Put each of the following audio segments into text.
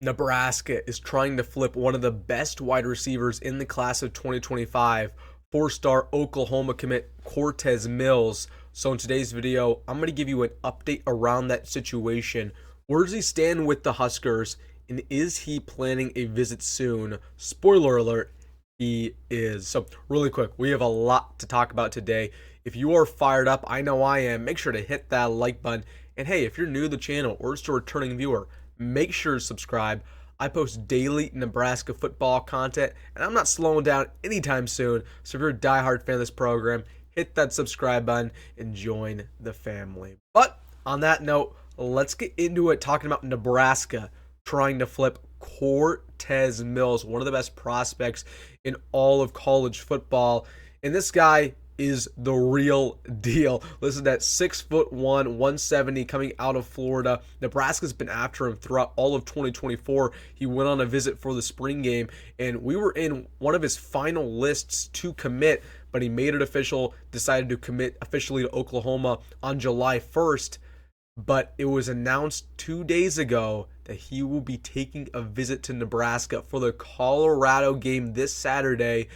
Nebraska is trying to flip one of the best wide receivers in the class of 2025, four-star Oklahoma commit Cortez Mills. So in today's video, I'm going to give you an update around that situation. Where does he stand with the Huskers, and is he planning a visit soon? Spoiler alert, he is. So really quick, we have a lot to talk about today. If you are fired up, I know I am, make sure to hit that like button. And hey, if you're new to the channel or just a returning viewer, make sure to subscribe. I post daily Nebraska football content, and I'm not slowing down anytime soon. So if you're a diehard fan of this program, hit that subscribe button and join the family. But on that note, let's get into it talking about Nebraska trying to flip Cortez Mills, one of the best prospects in all of college football. And this guy is the real deal. Listen, at 6'1", 170, coming out of Florida. Nebraska's been after him throughout all of 2024. He went on a visit for the spring game, and we were in one of his final lists to commit, but he made it official, decided to commit officially to Oklahoma on July 1st. But it was announced 2 days ago that he will be taking a visit to Nebraska for the Colorado game this Saturday.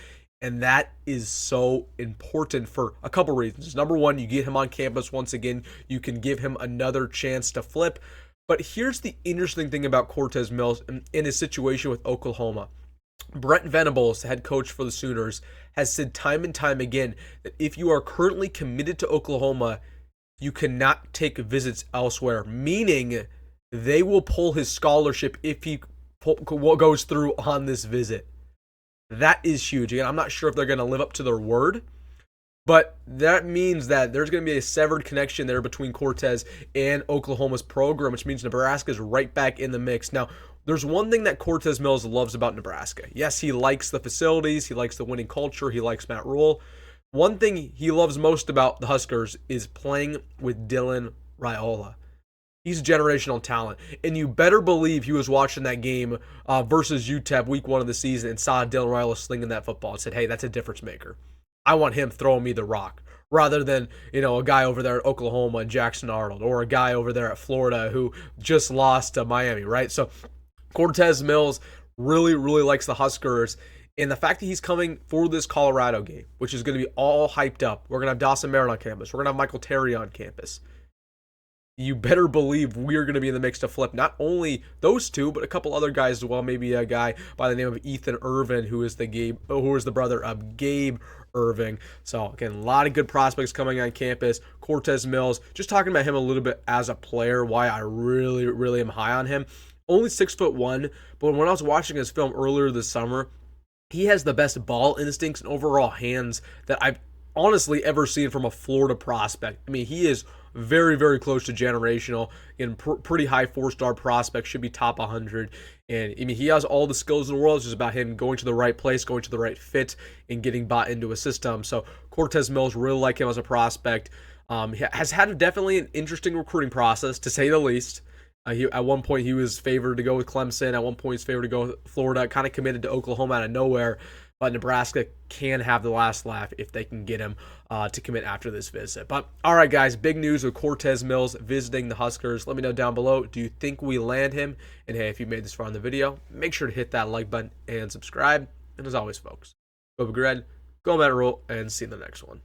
And that is so important for a couple reasons. Number one, you get him on campus once again. You can give him another chance to flip. But here's the interesting thing about Cortez Mills in his situation with Oklahoma. Brent Venables, the head coach for the Sooners, has said time and time again that if you are currently committed to Oklahoma, you cannot take visits elsewhere, meaning they will pull his scholarship if he goes through on this visit. That is huge. Again, I'm not sure if they're going to live up to their word, but that means that there's going to be a severed connection there between Cortez and Oklahoma's program, which means Nebraska is right back in the mix. Now, there's one thing that Cortez Mills loves about Nebraska. Yes, he likes the facilities. He likes the winning culture. He likes Matt Rhule. One thing he loves most about the Huskers is playing with Raiola. He's a generational talent, and you better believe he was watching that game versus UTEP week 1 of the season and saw Dylan Raiola slinging that football and said, hey, that's a difference maker. I want him throwing me the rock rather than, a guy over there at Oklahoma and Jackson Arnold, or a guy over there at Florida who just lost to Miami, right? So Cortez Mills really, really likes the Huskers. And the fact that he's coming for this Colorado game, which is going to be all hyped up. We're going to have Dawson Merritt on campus. We're going to have Michael Terry on campus. You better believe we're going to be in the mix to flip not only those two, but a couple other guys as well. Maybe a guy by the name of Ethan Irvin, who is the brother of Gabe Irving. So again, a lot of good prospects coming on campus. Cortez Mills, just talking about him a little bit as a player, why I really, really am high on him. Only 6'1", but when I was watching his film earlier this summer, he has the best ball instincts and overall hands that I've honestly ever seen from a Florida prospect. I mean, he is very, very close to generational and pretty high 4-star prospect, should be top 100. And I mean, he has all the skills in the world. It's just about him going to the right place, going to the right fit, and getting bought into a system. So Cortez Mills, really like him as a prospect. He has had definitely an interesting recruiting process, to say the least. At one point, he was favored to go with Clemson. At one point, he was favored to go with Florida. Kind of committed to Oklahoma out of nowhere. But Nebraska can have the last laugh if they can get him to commit after this visit. But all right, guys, big news with Cortez Mills visiting the Huskers. Let me know down below, do you think we land him? And hey, if you made this far in the video, make sure to hit that like button and subscribe. And as always, folks, go Big Red, go Matt Rhule, and see you in the next one.